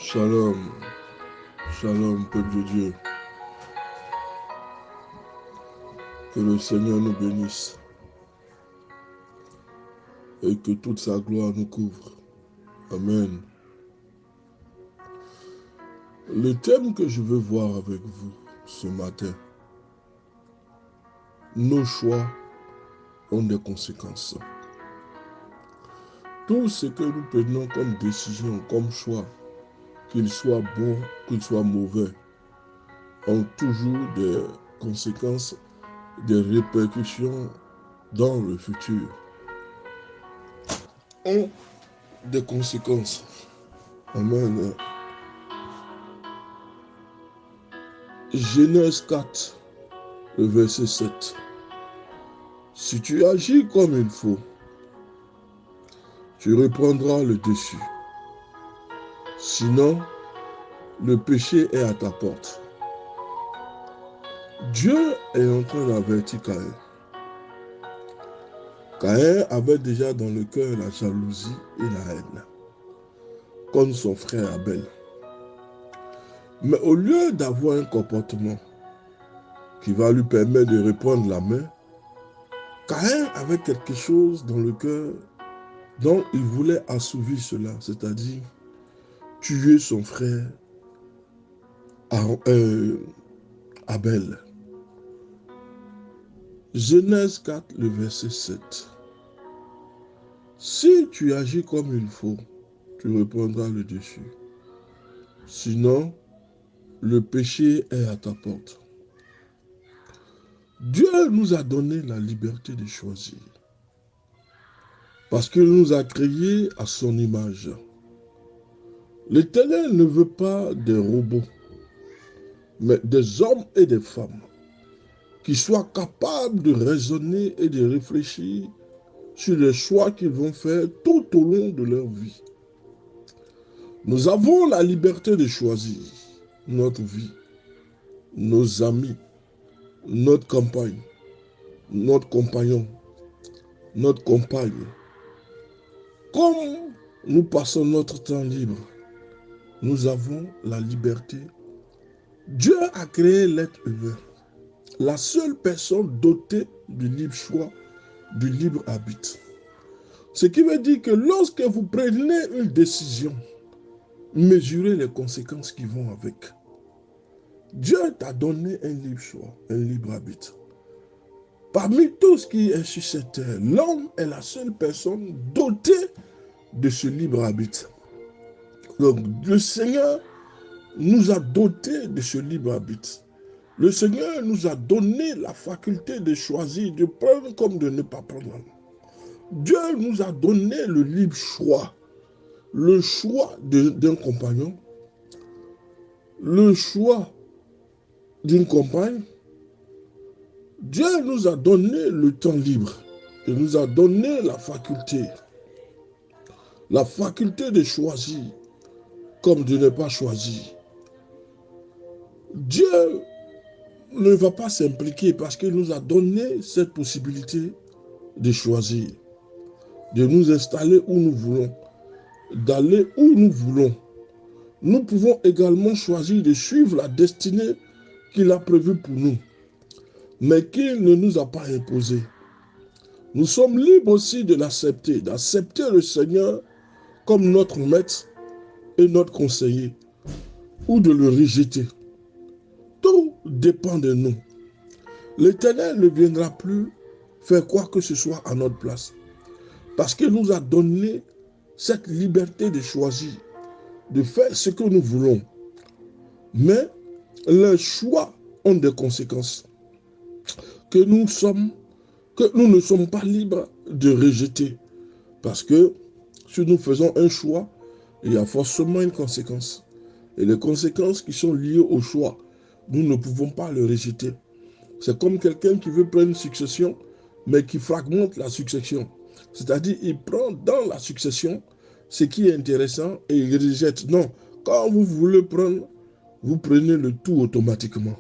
Shalom, shalom, peuple de Dieu. Que le Seigneur nous bénisse et que toute sa gloire nous couvre. Amen. Le thème que je veux voir avec vous ce matin, nos choix ont des conséquences. Tout ce que nous prenons comme décision, comme choix, qu'il soit bon, qu'il soit mauvais, ont toujours des conséquences, des répercussions dans le futur. Ont des conséquences. Amen. Genèse 4, le verset 7. Si tu agis comme il faut, tu reprendras le dessus. Sinon, le péché est à ta porte. Dieu est en train d'avertir Caïn. Caïn avait déjà dans le cœur la jalousie et la haine, comme son frère Abel. Mais au lieu d'avoir un comportement qui va lui permettre de reprendre la main, Caïn avait quelque chose dans le cœur dont il voulait assouvir cela, c'est-à-dire tuer son frère Abel. Genèse 4, le verset 7. Si tu agis comme il faut, tu reprendras le dessus. Sinon, le péché est à ta porte. Dieu nous a donné la liberté de choisir. Parce qu'il nous a créés à son image. L'Éternel ne veut pas des robots, mais des hommes et des femmes qui soient capables de raisonner et de réfléchir sur les choix qu'ils vont faire tout au long de leur vie. Nous avons la liberté de choisir notre vie, nos amis, notre compagne, notre compagnon, notre compagne. Comme nous passons notre temps libre, nous avons la liberté. Dieu a créé l'être humain, la seule personne dotée du libre choix, du libre arbitre. Ce qui veut dire que lorsque vous prenez une décision, mesurez les conséquences qui vont avec. Dieu t'a donné un libre choix, un libre arbitre. Parmi tout ce qui est sur cette terre, l'homme est la seule personne dotée de ce libre arbitre. Donc, le Seigneur nous a dotés de ce libre arbitre. Le Seigneur nous a donné la faculté de choisir, de prendre comme de ne pas prendre. Dieu nous a donné le libre choix. Le choix d'un compagnon, le choix d'une compagne. Dieu nous a donné le temps libre. Il nous a donné la faculté de choisir comme de ne pas choisir. Dieu ne va pas s'impliquer parce qu'il nous a donné cette possibilité de choisir, de nous installer où nous voulons, d'aller où nous voulons. Nous pouvons également choisir de suivre la destinée qu'il a prévue pour nous, mais qu'il ne nous a pas imposée. Nous sommes libres aussi de l'accepter, d'accepter le Seigneur comme notre maître et notre conseiller, ou de le rejeter. Tout dépend de nous. L'Éternel ne viendra plus faire quoi que ce soit à notre place, parce qu'il nous a donné cette liberté de choisir, de faire ce que nous voulons. Mais les choix ont des conséquences que nous ne sommes pas libres de rejeter. Parce que si nous faisons un choix, il y a forcément une conséquence. Et les conséquences qui sont liées au choix, nous ne pouvons pas le rejeter. C'est comme quelqu'un qui veut prendre une succession, mais qui fragmente la succession. C'est-à-dire, il prend dans la succession ce qui est intéressant et il rejette. Non, quand vous voulez prendre, vous prenez le tout automatiquement.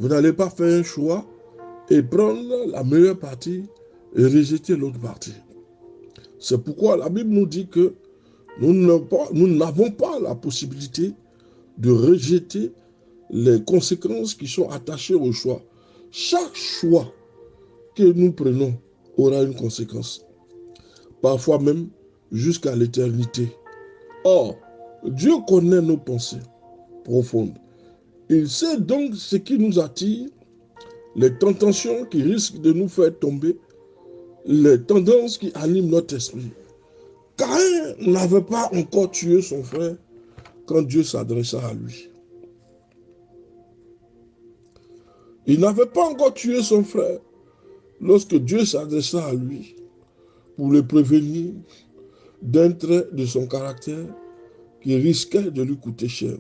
Vous n'allez pas faire un choix et prendre la meilleure partie et rejeter l'autre partie. C'est pourquoi la Bible nous dit que Nous n'avons pas la possibilité de rejeter les conséquences qui sont attachées au choix. Chaque choix que nous prenons aura une conséquence, parfois même jusqu'à l'éternité. Or, Dieu connaît nos pensées profondes. Il sait donc ce qui nous attire, les tentations qui risquent de nous faire tomber, les tendances qui animent notre esprit. Caïn n'avait pas encore tué son frère quand Dieu s'adressa à lui. Il n'avait pas encore tué son frère lorsque Dieu s'adressa à lui pour le prévenir d'un trait de son caractère qui risquait de lui coûter cher.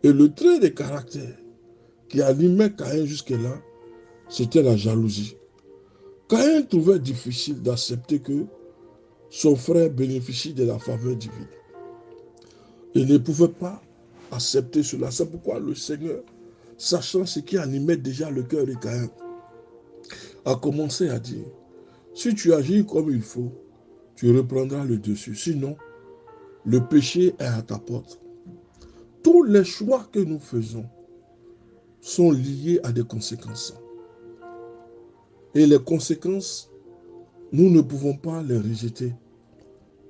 Et le trait de caractère qui animait Caïn jusque-là, c'était la jalousie. Caïn trouvait difficile d'accepter que son frère bénéficie de la faveur divine. Il ne pouvait pas accepter cela. C'est pourquoi le Seigneur, sachant ce qui animait déjà le cœur de Caïn, a commencé à dire, si tu agis comme il faut, tu reprendras le dessus. Sinon, le péché est à ta porte. Tous les choix que nous faisons sont liés à des conséquences. Et les conséquences, nous ne pouvons pas les rejeter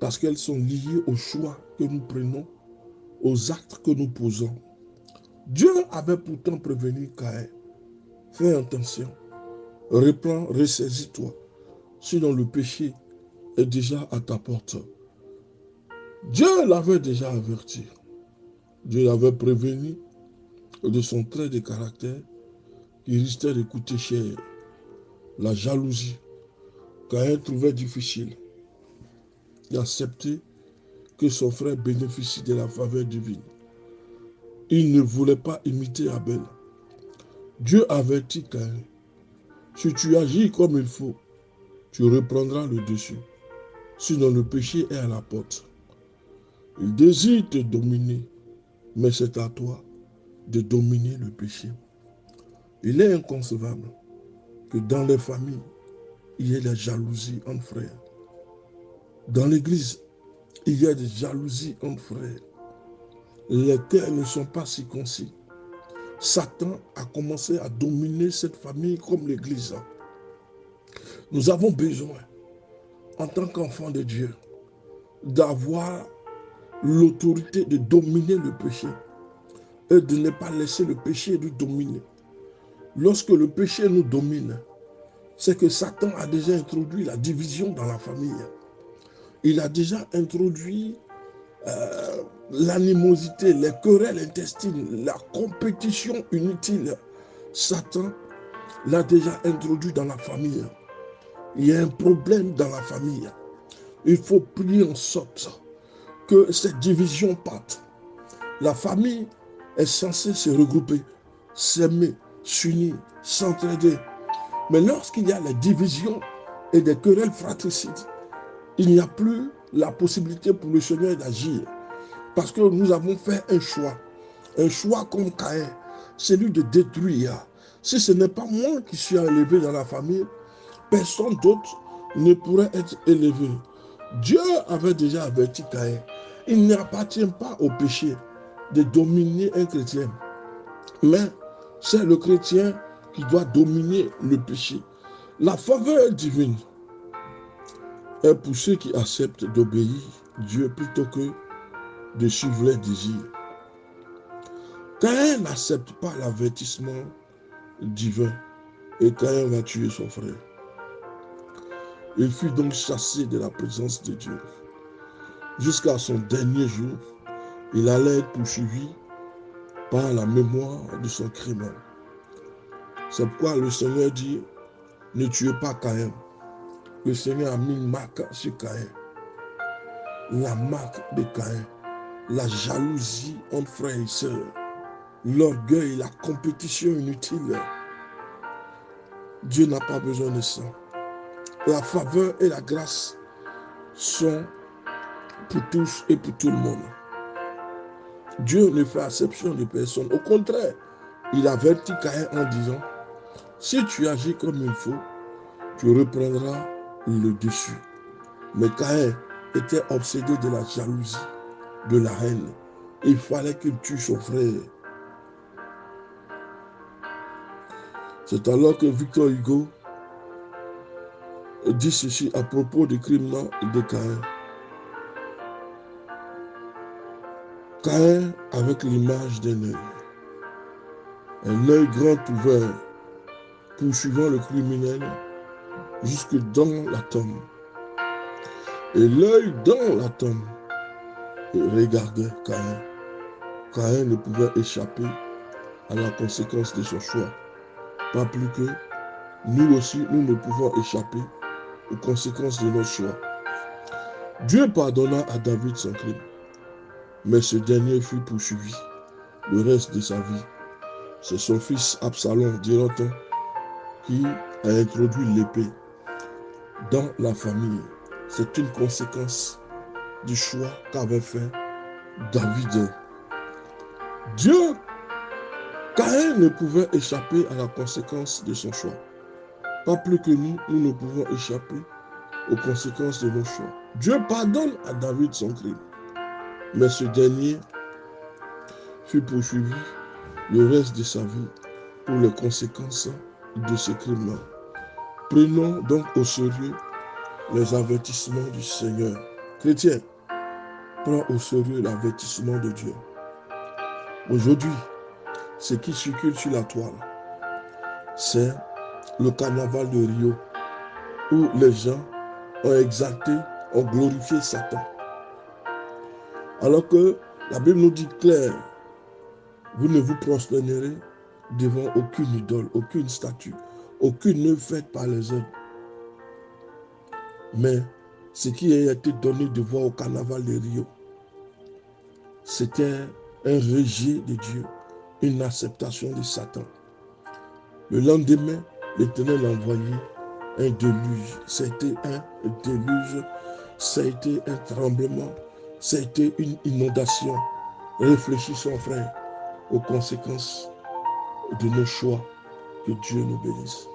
parce qu'elles sont liées aux choix que nous prenons, aux actes que nous posons. Dieu avait pourtant prévenu Caïn. Fais attention, reprends, ressaisis-toi, sinon le péché est déjà à ta porte. Dieu l'avait déjà averti. Dieu l'avait prévenu de son trait de caractère qui risquait de coûter cher. La jalousie. Caïn trouvait difficile d'accepter que son frère bénéficie de la faveur divine. Il ne voulait pas imiter Abel. Dieu avertit Caïn. Si tu agis comme il faut, tu reprendras le dessus. Sinon le péché est à la porte. Il désire te dominer, mais c'est à toi de dominer le péché. Il est inconcevable que dans les familles, il y ait la jalousie entre frères. Dans l'église, il y a des jalousies entre frères. Les cœurs ne sont pas circoncis. Satan a commencé à dominer cette famille comme l'église. Nous avons besoin, en tant qu'enfants de Dieu, d'avoir l'autorité de dominer le péché et de ne pas laisser le péché nous dominer. Lorsque le péché nous domine, c'est que Satan a déjà introduit la division dans la famille. Il a déjà introduit l'animosité, les querelles intestines, la compétition inutile. Satan l'a déjà introduit dans la famille. Il y a un problème dans la famille. Il faut prier en sorte que cette division parte. La famille est censée se regrouper, s'aimer, s'unir, s'entraider. Mais lorsqu'il y a les divisions et des querelles fratricides, il n'y a plus la possibilité pour le Seigneur d'agir. Parce que nous avons fait un choix comme Caïn, celui de détruire. Si ce n'est pas moi qui suis élevé dans la famille, personne d'autre ne pourrait être élevé. Dieu avait déjà averti Caïn. Il n'appartient pas au péché de dominer un chrétien. Mais c'est le chrétien qui doit dominer le péché. La faveur divine est pour ceux qui acceptent d'obéir Dieu plutôt que de suivre les désirs. Caïn n'accepte pas l'avertissement divin et Caïn va tuer son frère. Il fut donc chassé de la présence de Dieu. Jusqu'à son dernier jour, il allait être poursuivi par la mémoire de son crime. C'est pourquoi le Seigneur dit, ne tuez pas Caïn. Le Seigneur a mis une marque sur Caïn. La marque de Caïn. La jalousie entre frères et sœurs. L'orgueil, la compétition inutile. Dieu n'a pas besoin de ça. La faveur et la grâce sont pour tous et pour tout le monde. Dieu ne fait exception de personne. Au contraire, il avertit Caïn en disant, si tu agis comme il faut, tu reprendras le dessus. Mais Caïn était obsédé de la jalousie, de la haine. Il fallait qu'il tue son frère. C'est alors que Victor Hugo dit ceci à propos du crime de Caïn. Caïn avec l'image d'un œil. Un œil grand ouvert, poursuivant le criminel jusque dans la tombe. Et l'œil dans la tombe regardait Caïn. Caïn ne pouvait échapper à la conséquence de son choix. Pas plus que nous aussi, nous ne pouvons échapper aux conséquences de nos choix. Dieu pardonna à David son crime, mais ce dernier fut poursuivi le reste de sa vie. C'est son fils Absalom, dira-t-on, qui a introduit l'épée dans la famille. C'est une conséquence du choix qu'avait fait David. Dieu, Caïn ne pouvait échapper à la conséquence de son choix. Pas plus que nous, nous ne pouvons échapper aux conséquences de nos choix. Dieu pardonne à David son crime, mais ce dernier fut poursuivi le reste de sa vie pour les conséquences de ce crime-là. Prenons donc au sérieux les avertissements du Seigneur. Chrétien, prends au sérieux l'avertissement de Dieu. Aujourd'hui, ce qui circule sur la toile, c'est le carnaval de Rio, où les gens ont exalté, ont glorifié Satan. Alors que la Bible nous dit clair, vous ne vous prosternerez devant aucune idole, aucune statue, aucune œuvre faite par les hommes. Mais ce qui a été donné de voir au carnaval de Rio, c'était un rejet de Dieu, une acceptation de Satan. Le lendemain, l'Éternel a envoyé un déluge. Ça a été un déluge, ça a été un tremblement, ça a été une inondation. Réfléchissons, frère, aux conséquences de nos choix. Que Dieu nous bénisse.